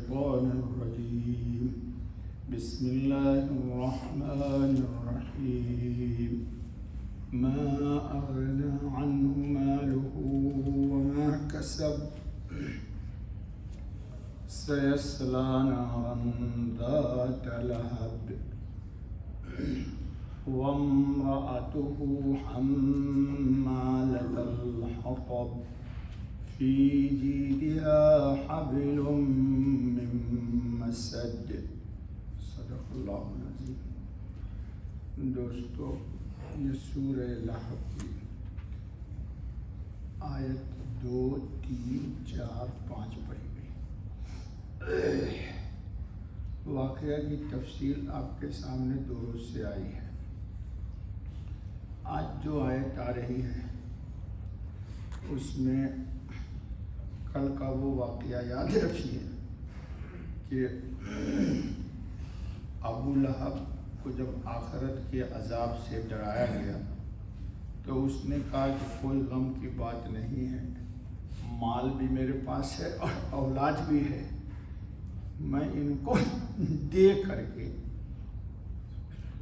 الشيطان الرجيم بسم الله الرحمن الرحيم ما أغنى عنه ماله وما كسب سيصلى نارا ذات لهب وامرأته حمالة الحطب في جيدها حبل من مسد صدق اللہ العظیم۔ دوستو، یہ سورہ لہب کی آیت 2، 3، 4، 5 پڑھی گئی۔ واقعہ کی تفصیل آپ کے سامنے 2 روز سے آئی ہے۔ آج جو آیت آ رہی ہے اس میں کل کا وہ واقعہ یاد رکھیے کہ ابو لہب کو جب آخرت کے عذاب سے ڈرایا گیا تو اس نے کہا کہ کوئی غم کی بات نہیں ہے، مال بھی میرے پاس ہے اور اولاد بھی ہے، میں ان کو دے کر کے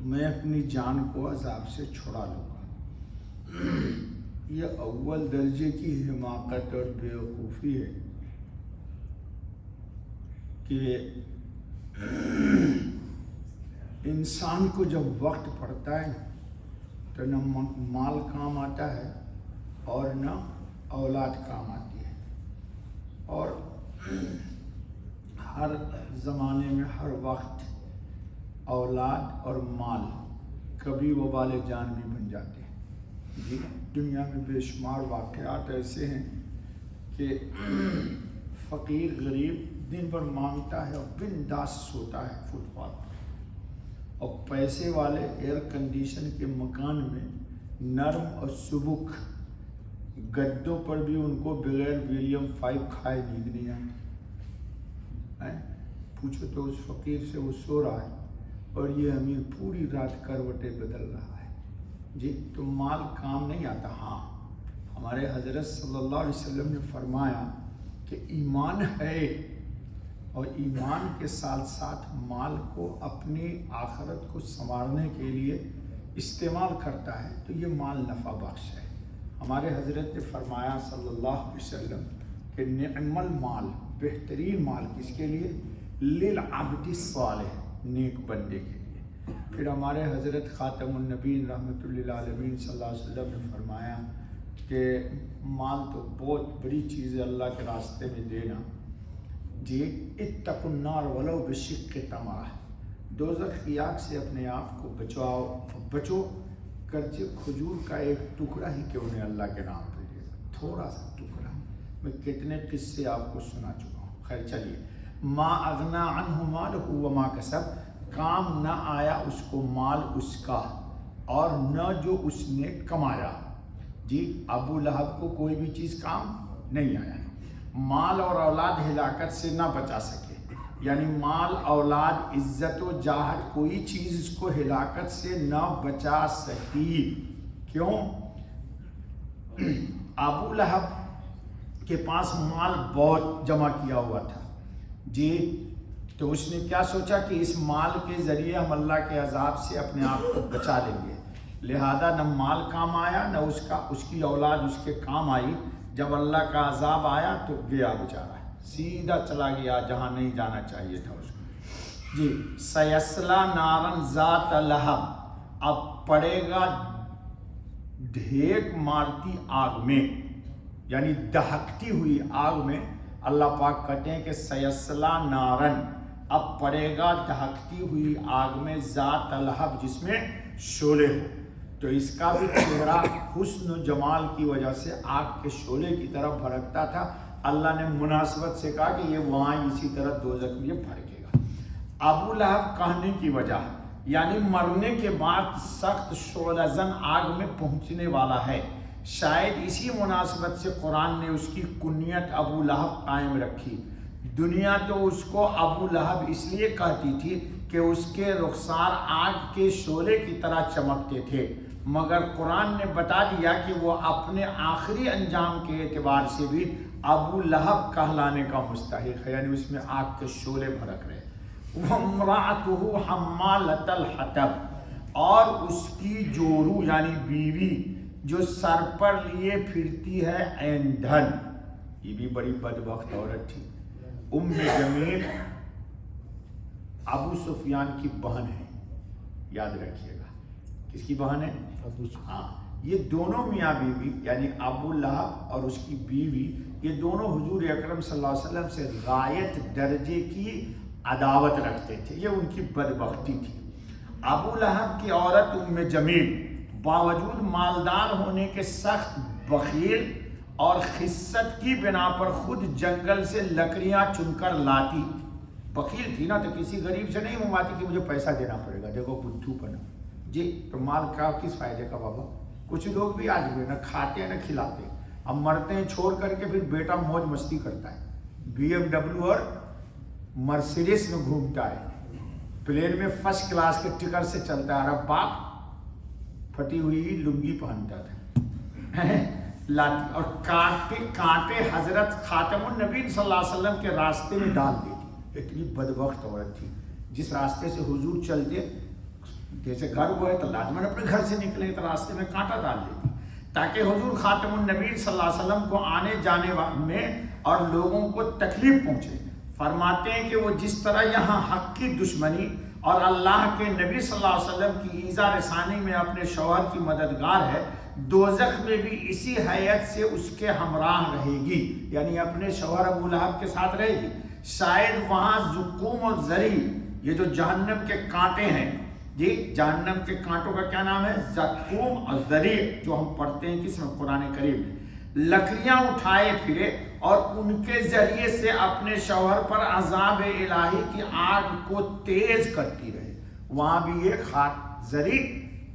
میں اپنی جان کو عذاب سے چھڑا لوں گا۔ یہ اول درجے کی حماقت اور بیوقوفی ہے کہ انسان کو جب وقت پڑتا ہے تو نہ مال کام آتا ہے اور نہ اولاد کام آتی ہے، اور ہر زمانے میں ہر وقت اولاد اور مال کبھی وبال جان بھی بن جاتے ہیں۔ جی، دنیا میں بے شمار واقعات ایسے ہیں کہ فقیر غریب دن بھر مانگتا ہے اور بنداس سوتا ہے فٹ پاتھ پر، اور پیسے والے ایئر کنڈیشن کے مکان میں نرم اور سبک گدوں پر بھی ان کو بغیر ویلیم 5 کھائے نیند نہیں آتی۔ پوچھو تو اس فقیر سے، وہ سو رہا ہے اور یہ امیر پوری رات کروٹیں بدل رہا ہے۔ جی، تو مال کام نہیں آتا۔ ہاں، ہمارے حضرت صلی اللہ علیہ وسلم نے فرمایا کہ ایمان ہے اور ایمان کے ساتھ ساتھ مال کو اپنی آخرت کو سنوارنے کے لیے استعمال کرتا ہے تو یہ مال نفع بخش ہے۔ ہمارے حضرت نے فرمایا صلی اللہ علیہ وسلم کہ نعم المال، بہترین مال کس کے لیے؟ للعبد الصالح، نیک بندے کے لیے۔ پھر ہمارے حضرت خاتم النبیین رحمۃ اللہ علیہ صلی اللہ علیہ وسلم نے فرمایا کہ مال تو بہت بڑی چیز ہے اللہ کے راستے میں دینا۔ جی، اتقوا النار ولو بشق تمرہ، دوزخ کی آگ سے اپنے آپ کو بچو گرچہ کھجور کا ایک ٹکڑا ہی کیوں نہیں اللہ کے نام پہ دے، تھوڑا سا ٹکڑا۔ میں کتنے قصے آپ کو سنا چکا ہوں۔ خیر چلیے، ما اغنا عنہ مالہ وما کسب، کام نہ آیا اس کو مال اس کا اور نہ جو اس نے کمایا۔ جی، ابو لہب کو کوئی بھی چیز کام نہیں آیا۔ مال اور اولاد ہلاکت سے نہ بچا سکے، یعنی مال، اولاد، عزت و جاہت، کوئی چیز اس کو ہلاکت سے نہ بچا سکی۔ کیوں؟ ابو لہب کے پاس مال بہت جمع کیا ہوا تھا۔ جی، تو اس نے کیا سوچا کہ اس مال کے ذریعے ہم اللہ کے عذاب سے اپنے آپ کو بچا لیں گے، لہذا نہ مال کام آیا نہ اس کی اولاد اس کے کام آئی۔ جب اللہ کا عذاب آیا تو گیا بیچارہ، سیدھا چلا گیا جہاں نہیں جانا چاہیے تھا اس کو۔ جی، سیصلی نارا ذات لہب، اب پڑے گا ڈھیک مارتی آگ میں، یعنی دہکتی ہوئی آگ میں۔ اللہ پاک کہتے ہیں کہ سیصلی نارن، اب پڑے گا دہکتی ہوئی آگ میں، ذات لہب، جس میں شعلے ہو۔ تو اس کا بھی چہرہ حسن و جمال کی وجہ سے آگ کے شعلے کی طرف بھڑکتا تھا۔ اللہ نے مناسبت سے کہا کہ یہ وہاں اسی طرح دوزخ میں بھڑکے گا۔ ابو لہب کہنے کی وجہ، یعنی مرنے کے بعد سخت شعلہ زن آگ میں پہنچنے والا ہے۔ شاید اسی مناسبت سے قرآن نے اس کی کنیت ابو لہب قائم رکھی۔ دنیا تو اس کو ابو لہب اس لیے کہتی تھی کہ اس کے رخسار آگ کے شعلے کی طرح چمکتے تھے، مگر قرآن نے بتا دیا کہ وہ اپنے آخری انجام کے اعتبار سے بھی ابو لہب کہلانے کا مستحق ہے، یعنی اس میں آگ کے شعلے بھڑک رہے۔ وامرأتہ حمالۃ الحطب، اور اس کی جورو یعنی بیوی جو سر پر لیے پھرتی ہے ایندھن، یہ بھی بڑی بدبخت عورت تھی۔ ام جمیل ابو سفیان کی بہن ہے، یاد رکھیے گا، کس کی بہن ہے؟ ہاں، یہ دونوں میاں بیوی یعنی ابو لہب اور اس کی بیوی، یہ دونوں حضور اکرم صلی اللہ علیہ وسلم سے غایت درجے کی عداوت رکھتے تھے، یہ ان کی بدبختی تھی۔ ابو لہب کی عورت ام جمیل باوجود مالدار ہونے کے سخت بخیل اور خست کی بنا پر خود جنگل سے لکڑیاں چن کر لاتی، بخیل تھی نا، تو کسی غریب سے نہیں منگواتی کہ مجھے پیسہ دینا پڑے گا، دیکھو بدھو پنا جی، تو مال کا کس فائدے کا بابا؟ کچھ لوگ بھی آج بھی نہ کھاتے ہیں نہ کھلاتے، اب مرتے ہیں چھوڑ کر کے، پھر بیٹا موج مستی کرتا ہے، بی ایم ڈبلیو اور مرسیڈیز میں گھومتا ہے، پلین میں فرسٹ کلاس کے ٹکٹ سے چلتا ہے، اور باپ پھٹی ہوئی لنگی پہنتا تھا لاتی، اور کانٹے حضرت خاتم النبی صلی اللہ علیہ وسلم کے راستے میں ڈال دیتی، اتنی بدبخت عورت تھی۔ جس راستے سے حضور چلتے، جیسے گھر ہوا ہے تو لازماً اپنے گھر سے نکلے تو راستے میں کانٹا ڈال دیتی، تاکہ حضور خاتم النبی صلی اللہ علیہ وسلم کو آنے جانے میں اور لوگوں کو تکلیف پہنچے۔ فرماتے ہیں کہ وہ جس طرح یہاں حق کی دشمنی اور اللہ کے نبی صلی اللہ علیہ وسلم کی ایذا رسانی میں اپنے شوہر کی مددگار ہے، دوزخ میں بھی اسی حیثیت سے اس کے ہمراہ رہے گی، یعنی اپنے شوہر ابو لہب کے ساتھ رہے گی۔ شاید وہاں زقوم اور زری، یہ جو جہنم کے کانٹے ہیں جی، جہنم کے کانٹوں کا کیا نام ہے؟ زقوم اور زری، جو ہم پڑھتے ہیں کس میں؟ قرآن کریم میں، لکڑیاں اٹھائے پھرے اور ان کے ذریعے سے اپنے شوہر پر عذاب الہی کی آگ کو تیز کرتی رہے۔ وہاں بھی ایک ہاتھ زری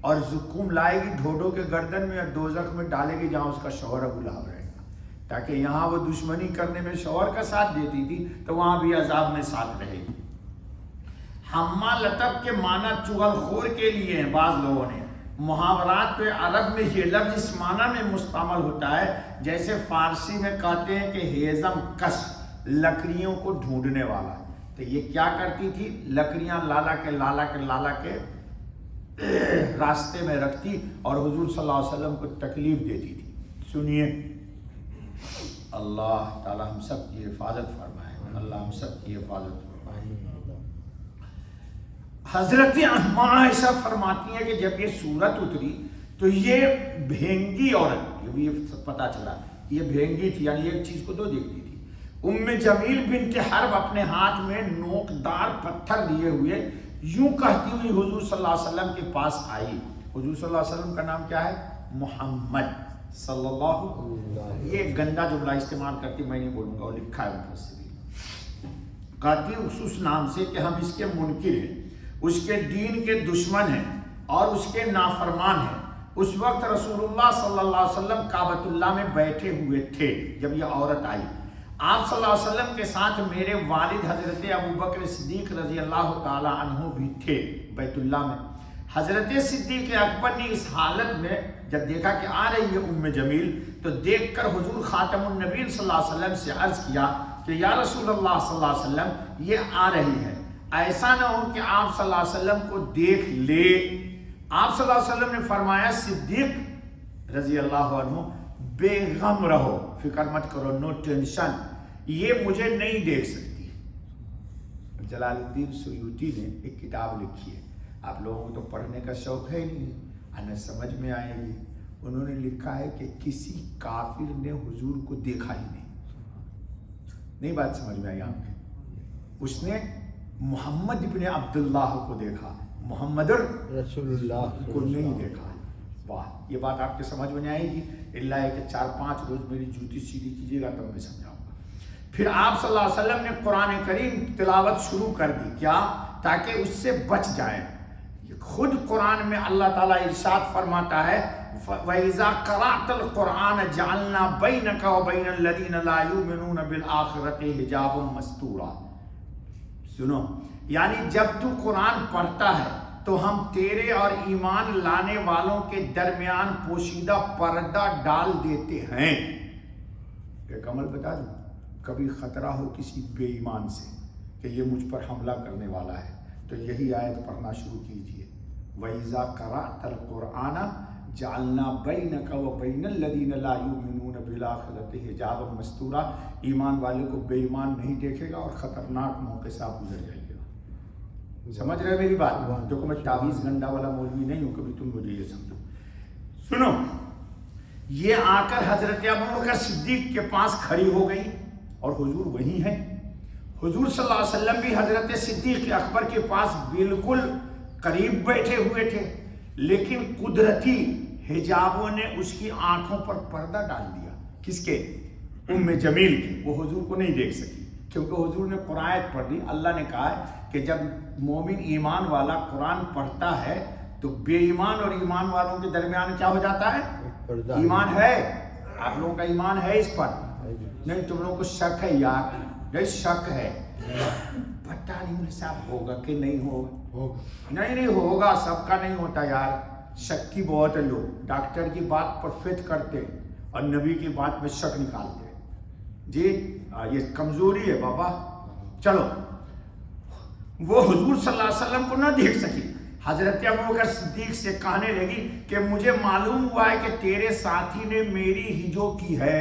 اور زقوم لائے گی ڈھوڈو کے گردن میں، اور دوزخ میں ڈالے گی جہاں اس کا شوہر ابو لہب رہے گا، تاکہ یہاں وہ دشمنی کرنے میں شوہر کا ساتھ دیتی تھی تو وہاں بھی عذاب میں ساتھ رہے گی۔ حما لطب کے معنی چغل خور کے لیے ہیں، بعض لوگوں نے محاورات پہ عرب میں یہ لفظ اس معنی میں مستعمل ہوتا ہے، جیسے فارسی میں کہتے ہیں کہ ہیزم کش، لکڑیوں کو ڈھونڈنے والا، تو یہ کیا کرتی تھی؟ لکڑیاں لالا کے راستے میں رکھتی اور حضور صلی اللہ علیہ وسلم کو تکلیف دیتی تھی۔ سنیے، اللہ تعالی ہم سب کی حفاظت فرمائے، اللہ ہم سب کی حفاظت فرمائے۔ حضرت عائشہ فرماتی ہیں کہ جب یہ سورت اتری تو یہ بھینگی عورت، یہ بھی پتہ چلا یہ بھینگی تھی، یعنی ایک چیز کو دو دیکھتی تھی۔ ام جمیل بنت حرب اپنے ہاتھ میں نوکدار پتھر لیے ہوئے یوں کہتی ہوئی حضور صلی اللہ علیہ وسلم کے پاس آئی۔ حضور صلی اللہ علیہ وسلم کا نام کیا ہے؟ محمد صلی اللہ علیہ وسلم۔ یہ گندا جملہ استعمال کرتی، میں نہیں بولوں گا، وہ لکھا ہے مفسرین، کہتی اس نام سے کہ ہم اس کے منکر ہیں، اس کے دین کے دشمن ہیں اور اس کے نافرمان ہیں۔ اس وقت رسول اللہ صلی اللہ علیہ وسلم کعبۃ اللہ میں بیٹھے ہوئے تھے جب یہ عورت آئی۔ آپ صلی اللہ علیہ وسلم کے ساتھ میرے والد حضرت ابوبکر صدیق رضی اللہ تعالی عنہ بھی تھے بیت اللہ میں۔ حضرت صدیق اکبر نے اس حالت میں جب دیکھا کہ آ رہی ہے ام جمیل، تو دیکھ کر حضور خاتم النبی صلی اللہ علیہ وسلم سے عرض کیا کہ یا رسول اللہ صلی اللہ علیہ وسلم، یہ آ رہی ہے، ایسا نہ ہو کہ آپ صلی اللہ علیہ وسلم کو دیکھ لے۔ آپ صلی اللہ علیہ وسلم نے فرمایا صدیق رضی اللہ عنہ بے غم رہو، فکر مت کرو، نو ٹینشن، یہ مجھے نہیں دیکھ سکتی۔ جلال الدین سیوطی نے ایک کتاب لکھی ہے، آپ لوگوں کو تو پڑھنے کا شوق ہے نہیں، انہیں سمجھ میں آئے گی۔ انہوں نے لکھا ہے کہ کسی کافر نے حضور کو دیکھا ہی نہیں بات سمجھ میں آئی آپ کو؟ اس نے محمد ابن عبداللہ کو دیکھا، محمد رسول اللہ کو نہیں دیکھا۔ واہ، یہ بات آپ کے سمجھ میں آئے گی، اللہ ہے کہ 4-5 روز میری جوتی سیدھی کیجیے گا تب میں سمجھاؤں گا۔ پھر آپ صلی اللہ علیہ وسلم نے قرآن کریم تلاوت شروع کر دی، کیا؟ تاکہ اس سے بچ جائے۔ خود قرآن میں اللہ تعالیٰ ارشاد فرماتا ہے وَإِذَا قَرَأْتَ الْقُرْآنَ جَعَلْنَا بَيْنَكَ وَبَيْنَ الَّذِينَ لَا يُؤْمِنُونَ بِالْآخِرَةِ حِجَابًا مَسْتُورًا۔ سنو، یعنی جب تو قرآن پڑھتا ہے تو ہم تیرے اور ایمان لانے والوں کے درمیان پوشیدہ پردہ ڈال دیتے ہیں۔ ایک عمل بتا دوں، کبھی خطرہ ہو کسی بے ایمان سے کہ یہ مجھ پر حملہ کرنے والا ہے تو یہی آیت پڑھنا شروع کیجئے، وَإِذَا قَرَأْتَ الْقُرْآنَ جَعَلْنَا بَيْنَكَ وَبَيْنَ الَّذِينَ لَا يُؤْمِنُونَ بِالْآخِرَةِ حِجَابًا مَسْتُورًا، ایمان والے کو بے ایمان نہیں دیکھے گا اور خطرناک موقع سے آپ گزر جائیے گا۔ سمجھ رہے میری بات؟ جو کہ میں تعویذ گنڈا والا مولوی نہیں ہوں، کبھی تم مجھے یہ سمجھو۔ سنو، یہ آ کر حضرت ابوبکر صدیق کے پاس کھڑی ہو گئی اور حضور وہی ہیں۔ حضور صلی اللہ علیہ وسلم بھی حضرت صدیق اکبر کے پاس بالکل قریب بیٹھے ہوئے تھے، لیکن قدرتی حجابوں نے اس کی آنکھوں پر پردہ ڈال دیا۔ کس کے؟ ام جمیل کے۔ وہ حضور کو نہیں دیکھ سکی کیونکہ حضور نے قرآن پڑھ دی۔ اللہ نے کہا ہے کہ جب مومن ایمان والا قرآن پڑھتا ہے تو بے ایمان اور ایمان والوں کے درمیان کیا ہو جاتا ہے؟ ایمان ہے۔ آپ لوگوں کا ایمان ہے اس پر؟ نہیں، تم لوگوں کو شک ہے یار، نہیں شک ہے، پتہ نہیں مجھے صاحب ہوگا کہ نہیں ہوگا، نہیں ہوگا، سب کا نہیں ہوتا یار، شک کی بہت ہے، لوگ ڈاکٹر کی بات پر فٹ کرتے اور نبی کی بات میں شک نکالتے، جی یہ کمزوری ہے بابا۔ چلو، وہ حضور صلی اللہ علیہ وسلم کو نہ دیکھ سکی، حضرت ابوبکر صدیق سے کہنے لگی کہ مجھے معلوم ہوا ہے کہ تیرے ساتھی نے میری ہجو کی ہے،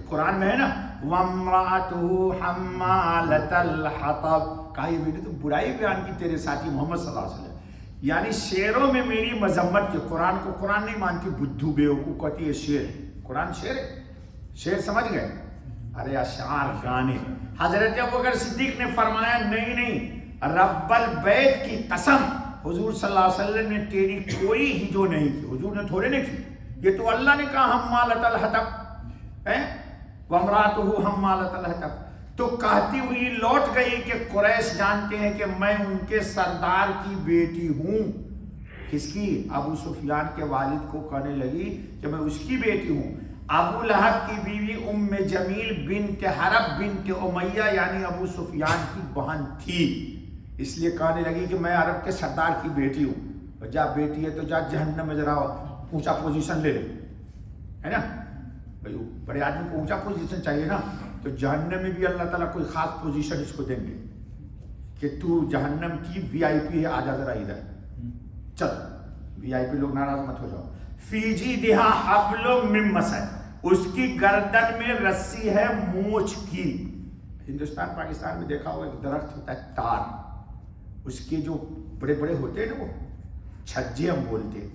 قرآن میں ہے نا، وَامْرَأَتُهُ حَمَّالَةَ الْحَطَبِ، کہا یہ میں نے تو برائی بیان کی تیرے ساتھی محمد صلی اللہ علیہ وسلم، یعنی شعروں میں میری مذمت کی۔ قرآن کو قرآن نہیں مانتی، بدھو بیوقوف کہتی ہے شعر ہے، قرآن شعر ہے، شعر سمجھ گئے؟ ارے اشعار گانے۔ حضرت ابوبکر صدیق نے فرمایا نہیں، رب البیت کی قسم، حضور صلی اللہ علیہ وسلم نے تیری کوئی ہجو نہیں کی، حضور نے تھوڑے نہیں کی، یہ تو اللہ نے کہا حمالۃ الحطب ہے، وامرأتہ حمالۃ الحطب، تو کہتی ہوئی لوٹ گئی کہ قریش جانتے ہیں کہ میں ان کے سردار کی بیٹی ہوں۔ کس کی؟ ابو سفیان کے والد کو کہنے لگی کہ میں اس کی بیٹی ہوں۔ ابو لہب کی بیوی ام جمیل بنت حرب بنت امیہ یعنی ابو سفیان کی بہن تھی، اس لیے کہنے لگی کہ میں عرب کے سردار کی بیٹی ہوں۔ جا بیٹی ہے تو جا جہنم میں ذرا اونچا پوزیشن لے لے، ہے نا بھائی، بڑے آدمی کو اونچا پوزیشن چاہیے نا، تو جہنم میں بھی اللہ تعالیٰ کوئی خاص پوزیشن اس کو دیں گے کہ تو جہنم کی وی آئی پی ہے، آجا ذرا ادھر، چل وی آئی پی، لوگ ناراض مت ہو جاؤ۔ فی جیدہا حبل من مسد، اس کی گردن میں رسی ہے مونچھ کی۔ ہندوستان پاکستان میں دیکھا ہوگا ایک درخت ہوتا ہے تار، اس کے جو بڑے بڑے ہوتے ہیں نا، وہ چھجے ہم بولتے ہیں،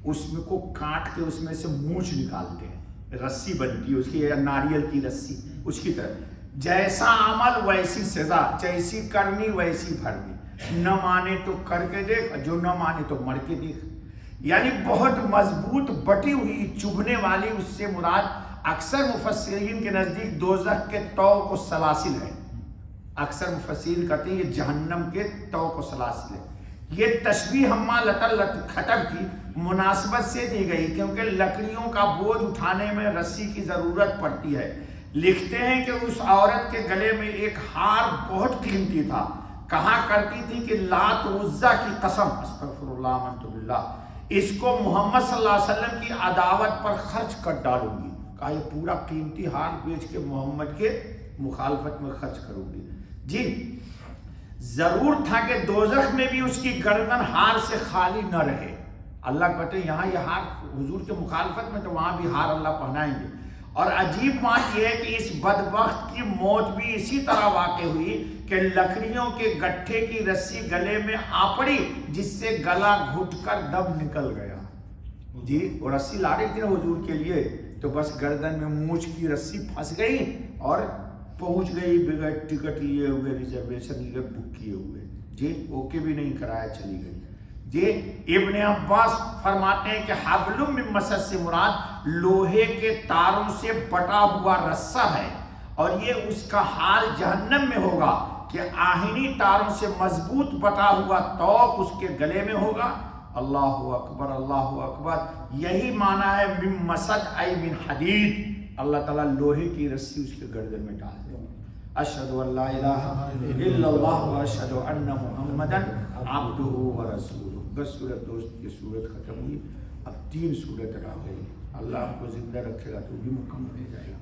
اس میں کو کاٹ کے اس میں سے مونچھ نکالتے ہیں، رسی بنتی ہے اس کی، ناریل کی رسی، اس کی طرح جیسا عمل ویسی سزا، جیسی کرنی ویسی بھرنی، نہ مانے تو کر کے دیکھ، جو نہ مانے تو مر کے دیکھ۔ یعنی بہت مضبوط بٹی ہوئی چبھنے والی، اس سے مراد اکثر مفسرین کے نزدیک دوزخ کے طوق و سلاسل ہے، اکثر مفسرین کہتے ہیں یہ جہنم کے طوق و سلاسل ہے۔ یہ تشبیہ حمالۃ الحطب کی مناسبت سے دی گئی کیونکہ لکڑیوں کا بوجھ اٹھانے میں رسی کی ضرورت پڑتی ہے۔ لکھتے ہیں کہ اس عورت کے گلے میں ایک ہار بہت قیمتی تھا، کہا کرتی تھی کہ لات عزا کی قسم، استغفر اللہ منت باللہ، اس کو محمد صلی اللہ علیہ وسلم کی عداوت پر خرچ کر ڈالوں گی۔ کہا یہ پورا قیمتی ہار بیچ کے محمد کے مخالفت میں خرچ کروں گی۔ جی ضرور تھا کہ دوزخ میں بھی اس کی گردن ہار سے خالی نہ رہے۔ اللہ کہتے ہیں یہاں یہ ہار حضور کے مخالفت میں، تو وہاں بھی ہار اللہ پہنائیں گے۔ اور عجیب بات یہ ہے کہ اس بدبخت کی موت بھی اسی طرح واقع ہوئی کہ لکڑیوں کے گٹھے کی رسی گلے میں آ پڑی، جس سے گلا گھٹ کر دم نکل گیا۔ جی وہ رسی لا رہی تھی نا حضور کے لیے، تو بس گردن میں مونچھ کی رسی پھنس گئی اور پہنچ گئی بغیر ٹکٹ لیے ہوئے، ریزرویشن لیے بک کیے ہوئے، جی اوکے بھی نہیں کرایا، چلی گئی۔ جی ابن عباس فرماتے ہیں کہ حبل من مسد سے مراد لوہے کے تاروں سے بٹا ہوا رسہ ہے، اور یہ اس کا حال جہنم میں ہوگا کہ آہنی تاروں سے مضبوط بٹا ہوا طوق اس کے گلے میں ہوگا۔ اللہ اکبر، اللہ اکبر، یہی معنی ہے من مسد ای من حدید، اللہ تعالیٰ لوہے کی رسی اس کے گردن میں ڈال دے۔ اشہد ان لا الہ الا اللہ و اشہد ان محمدا عبدہ و رسولہ۔ بس سورت دوست کی سورت ختم ہوئی، اب 3 سورت رہ گئی، اللہ آپ کو زندہ رکھے گا تو بھی مکمل ہو جائے گا۔